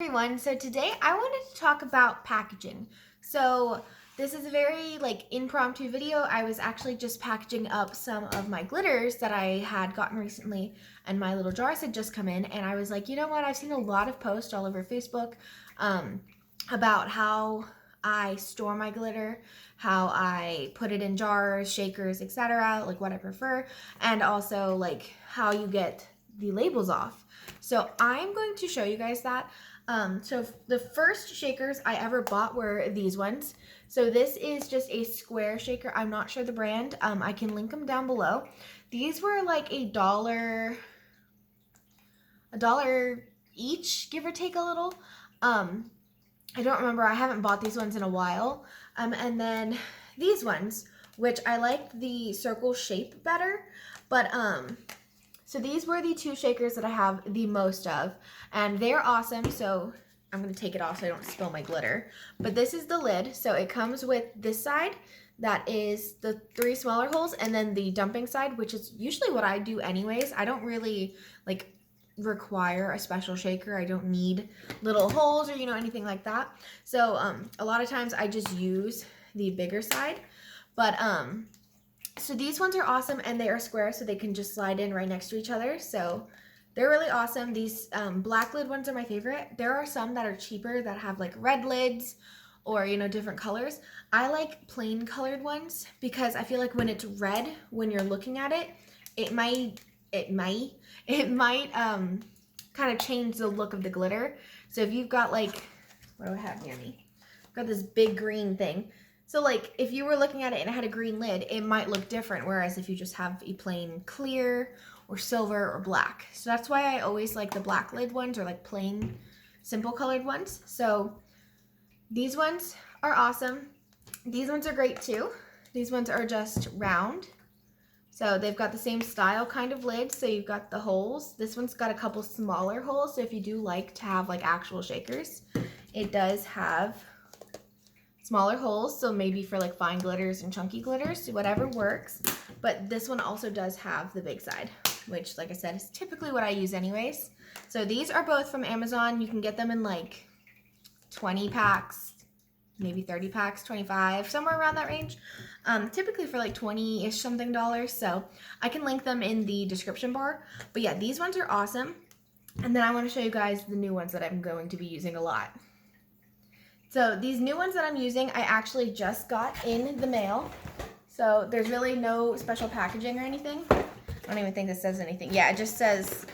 Everyone, so today I wanted to talk about packaging. So this is a very impromptu video. I was actually just packaging up some of my glitters that I had gotten recently, and my little jars had just come in, and I was like, you know what, I've seen a lot of posts all over Facebook about how I store my glitter, how I put it in jars, shakers, etc., like what I prefer, and also like how you get the labels off. So I'm going to show you guys that. So the first shakers I ever bought were these ones. So this is just a square shaker. I'm not sure the brand. I can link them down below. These were like a dollar each, give or take a little. I don't remember. I haven't bought these ones in a while. And then these ones, which I like the circle shape better, but so these were the two shakers that I have the most of, and they're awesome. So I'm going to take it off so I don't spill my glitter. But this is the lid. So it comes with this side that is the 3 smaller holes, and then the dumping side, which is usually what I do anyways. I don't really require a special shaker. I don't need little holes or anything like that. So a lot of times I just use the bigger side. But so these ones are awesome, and they are square, so they can just slide in right next to each other. So they're really awesome. These black lid ones are my favorite. There are some that are cheaper that have like red lids or different colors. I like plain colored ones because I feel like when it's red, when you're looking at it, it might kind of change the look of the glitter. So if you've got what do I have near me? I've got this big green thing. So if you were looking at it and it had a green lid, it might look different. Whereas if you just have a plain clear or silver or black. So that's why I always like the black lid ones, or like plain simple colored ones. So these ones are awesome. These ones are great too. These ones are just round. So they've got the same style kind of lid. So you've got the holes. This one's got a couple smaller holes. So if you do like to have actual shakers, it does have smaller holes. So maybe for fine glitters and chunky glitters, whatever works. But this one also does have the big side, which like I said is typically what I use anyways. So these are both from Amazon. You can get them in 20 packs, maybe 30 packs, 25, somewhere around that range. Typically for 20-ish something dollars. So I can link them in the description bar. But yeah, these ones are awesome. And then I want to show you guys the new ones that I'm going to be using a lot. So these new ones that I'm using, I actually just got in the mail. So there's really no special packaging or anything. I don't even think this says anything. Yeah, it just says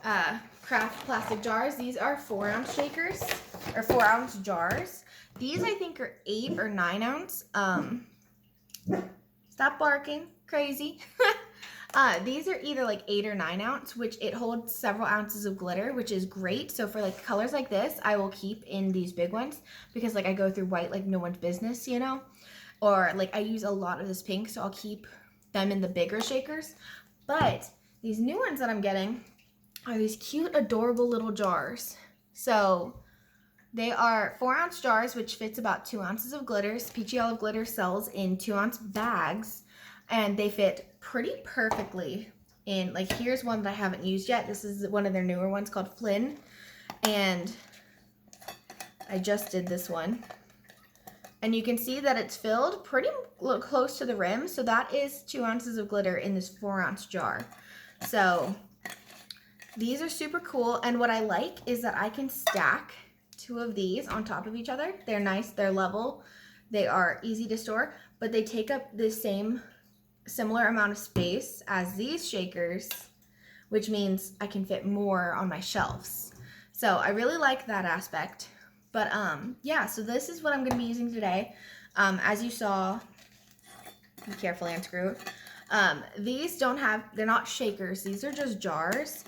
craft plastic jars. These are 4-ounce shakers, or 4-ounce jars. These I think are 8 or 9 ounce. Stop barking, crazy. These are either 8 or 9 ounce, which it holds several ounces of glitter, which is great. So for colors like this, I will keep in these big ones because I go through white like no one's business, or I use a lot of this pink, so I'll keep them in the bigger shakers. But these new ones that I'm getting are these cute, adorable little jars. So they are 4-ounce jars, which fits about 2 ounces of glitters. Peachy Olive Glitter sells in 2-ounce bags, and they fit pretty perfectly in, here's one that I haven't used yet. This is one of their newer ones called Flynn, and I just did this one. And you can see that it's filled pretty close to the rim, so that is 2 ounces of glitter in this 4-ounce jar. So these are super cool, and what I like is that I can stack 2 of these on top of each other. They're nice, they're level, they are easy to store, but they take up the similar amount of space as these shakers, which means I can fit more on my shelves. So I really like that aspect. But yeah, so this is what I'm going to be using today. As you saw, be careful, unscrew. These they're not shakers, these are just jars.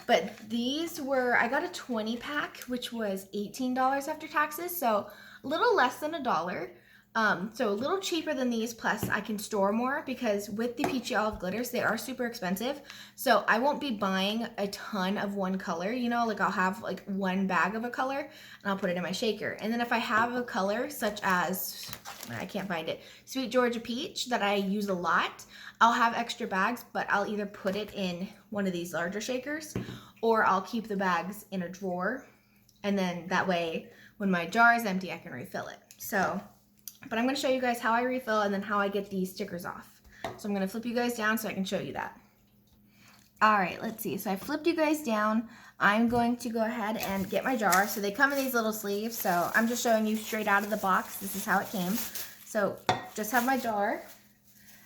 But these I got a 20 pack, which was $18 after taxes, so a little less than $1. So a little cheaper than these, plus I can store more because with the Peachy Olive Glitters, they are super expensive. So I won't be buying a ton of one color, I'll have one bag of a color and I'll put it in my shaker. And then if I have a color such as, I can't find it, Sweet Georgia Peach that I use a lot, I'll have extra bags, but I'll either put it in one of these larger shakers or I'll keep the bags in a drawer And then that way, when my jar is empty, I can refill it. So, but I'm gonna show you guys how I refill and then how I get these stickers off. So I'm gonna flip you guys down so I can show you that. All right, let's see. So I flipped you guys down. I'm going to go ahead and get my jar. So they come in these little sleeves. So I'm just showing you straight out of the box. This is how it came. So just have my jar.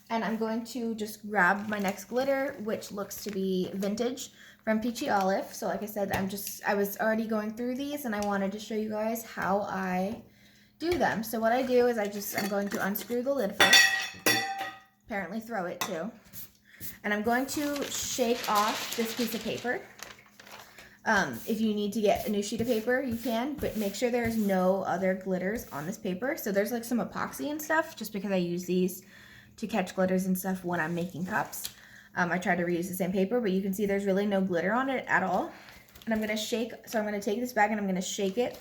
And I'm going to just grab my next glitter, which looks to be vintage from Peachy Olive. So like I said, I was already going through these and I wanted to show you guys how I do them. So what I do is I'm going to unscrew the lid first. Apparently throw it too. And I'm going to shake off this piece of paper. If you need to get a new sheet of paper, you can, but make sure there's no other glitters on this paper. So there's like some epoxy and stuff, just because I use these to catch glitters and stuff when I'm making cups. I try to reuse the same paper, but you can see there's really no glitter on it at all. And I'm going to shake, so I'm going to take this bag and I'm going to shake it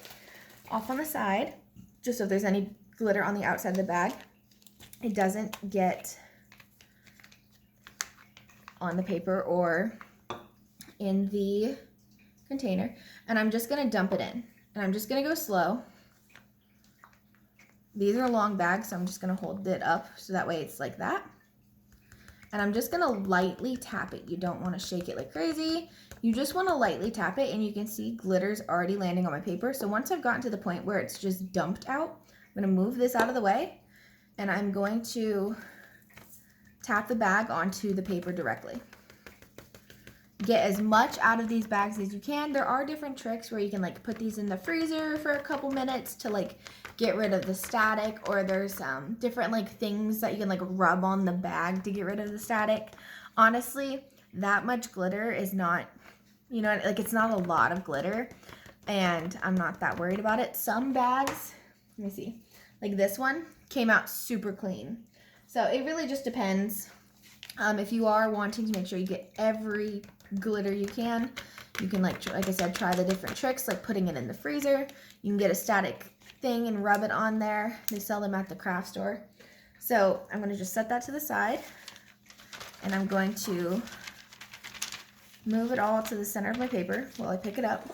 off on the side, just so if there's any glitter on the outside of the bag, it doesn't get on the paper or in the container. And I'm just going to dump it in. And I'm just going to go slow. These are long bags, so I'm just going to hold it up so that way it's like that. And I'm just going to lightly tap it. You don't want to shake it like crazy. You just want to lightly tap it, and you can see glitter's already landing on my paper. So once I've gotten to the point where it's just dumped out, I'm going to move this out of the way, and I'm going to tap the bag onto the paper directly. Get as much out of these bags as you can. There are different tricks where you can like put these in the freezer for a couple minutes to like get rid of the static, or there's different like things that you can like rub on the bag to get rid of the static. Honestly, that much glitter is not, you know, like it's not a lot of glitter, and I'm not that worried about it. Some bags, let me see, like this one came out super clean. So it really just depends. If you are wanting to make sure you get every glitter you can like I said, try the different tricks, like putting it in the freezer. You can get a static thing and rub it on there. They sell them at the craft store. So I'm going to just set that to the side, and I'm going to move it all to the center of my paper while I pick it up,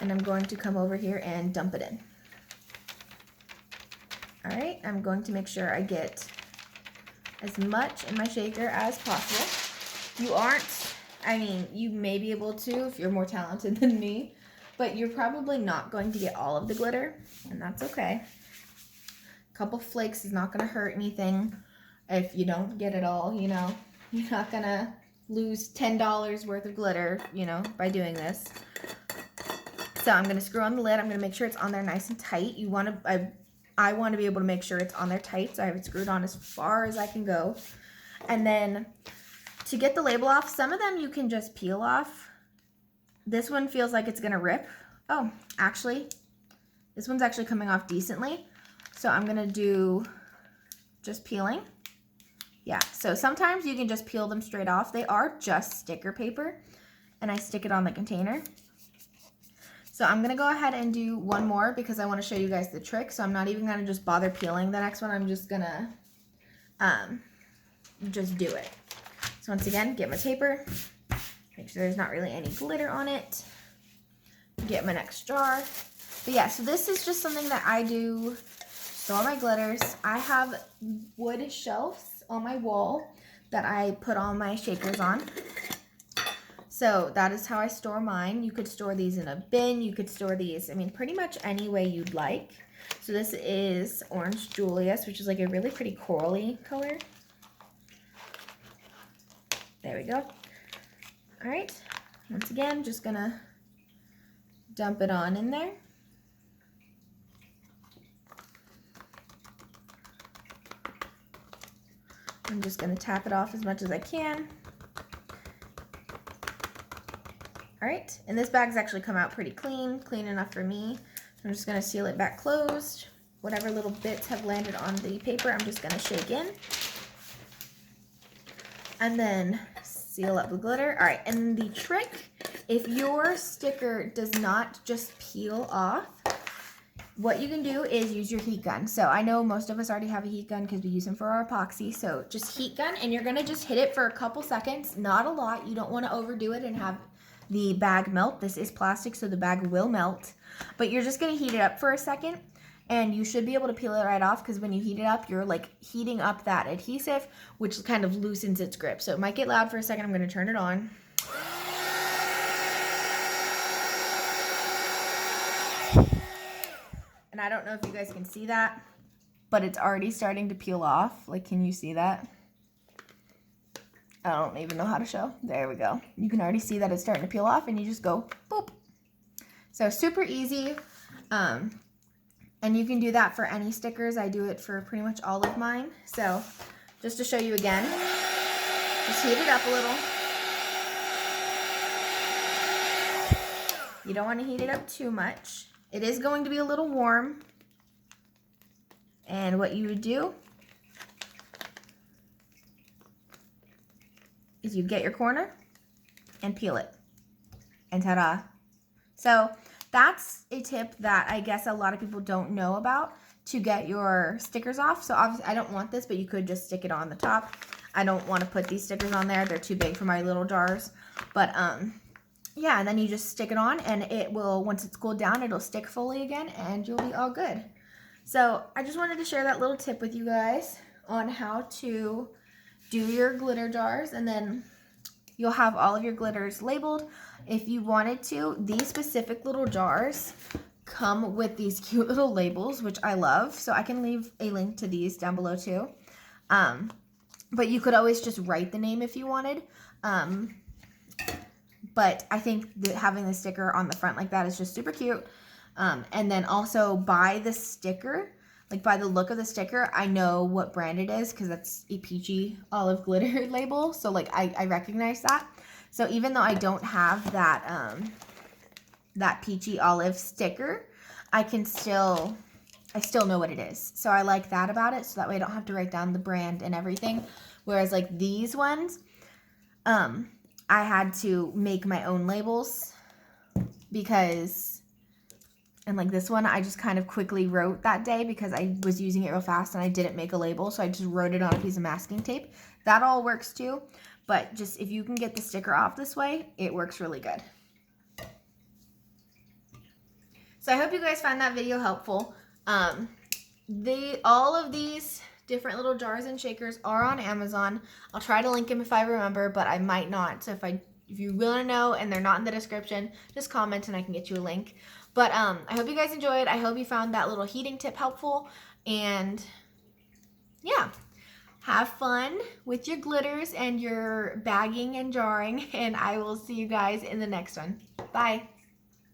and I'm going to come over here and dump it in. All right, I'm going to make sure I get as much in my shaker as possible. You aren't, I mean, you may be able to if you're more talented than me, but you're probably not going to get all of the glitter, and that's okay. A couple flakes is not going to hurt anything if you don't get it all, you know. You're not going to lose $10 worth of glitter, you know, by doing this. So I'm going to screw on the lid. I'm going to make sure it's on there nice and tight. You want to, I want to be able to make sure it's on there tight, so I have it screwed on as far as I can go. And then to get the label off, some of them you can just peel off. This one feels like it's going to rip. Oh, actually, this one's actually coming off decently. So I'm going to do just peeling. Yeah, so sometimes you can just peel them straight off. They are just sticker paper, and I stick it on the container. So I'm going to go ahead and do one more because I want to show you guys the trick. So I'm not even going to just bother peeling the next one. I'm just going to just do it. So once again, get my paper. Make sure there's not really any glitter on it. Get my next jar. But yeah, so this is just something that I do. Store my glitters. I have wood shelves on my wall that I put all my shakers on. So that is how I store mine. You could store these in a bin. You could store these, I mean, pretty much any way you'd like. So this is Orange Julius, which is like a really pretty corally color. There we go. All right. Once again, just gonna dump it on in there. I'm just gonna tap it off as much as I can. All right, and this bag's actually come out pretty clean enough for me. So I'm just gonna seal it back closed. Whatever little bits have landed on the paper, I'm just gonna shake in. And then seal up the glitter. All right, and the trick, if your sticker does not just peel off, what you can do is use your heat gun. So I know most of us already have a heat gun because we use them for our epoxy. So just heat gun, and you're gonna just hit it for a couple seconds, not a lot. You don't wanna overdo it and have the bag melt. This is plastic, so the bag will melt. But you're just gonna heat it up for a second, and you should be able to peel it right off, because when you heat it up, you're like heating up that adhesive, which kind of loosens its grip. So it might get loud for a second. I'm gonna turn it on. And I don't know if you guys can see that, but it's already starting to peel off. Like, can you see that? I don't even know how to show. There we go. You can already see that it's starting to peel off, and you just go boop. So super easy. And you can do that for any stickers. I do it for pretty much all of mine. So just to show you again, just heat it up a little. You don't want to heat it up too much. It is going to be a little warm. And what you would do is you get your corner and peel it. And ta-da. So that's a tip that I guess a lot of people don't know about to get your stickers off. So obviously I don't want this, but you could just stick it on the top. I don't want to put these stickers on there. They're too big for my little jars. But yeah, and then you just stick it on, and it will, once it's cooled down, it'll stick fully again, and you'll be all good. So I just wanted to share that little tip with you guys on how to do your glitter jars, and then you'll have all of your glitters labeled. If you wanted to, these specific little jars come with these cute little labels, which I love. So I can leave a link to these down below too. But you could always just write the name if you wanted. But I think that having the sticker on the front like that is just super cute. And then also by the sticker, like by the look of the sticker, I know what brand it is because that's a peachy olive glitter label. So like I recognize that. So even though I don't have that that peachy olive sticker, I still know what it is. So I like that about it. So that way I don't have to write down the brand and everything. Whereas like these ones, I had to make my own labels because, and like this one, I just kind of quickly wrote that day because I was using it real fast and I didn't make a label. So I just wrote it on a piece of masking tape. That all works too. But just if you can get the sticker off this way, it works really good. So I hope you guys found that video helpful. All of these different little jars and shakers are on Amazon. I'll try to link them if I remember, but I might not. So if you want to know and they're not in the description, just comment and I can get you a link. But I hope you guys enjoyed. I hope you found that little heating tip helpful. And yeah, have fun with your glitters and your bagging and jarring. And I will see you guys in the next one. Bye.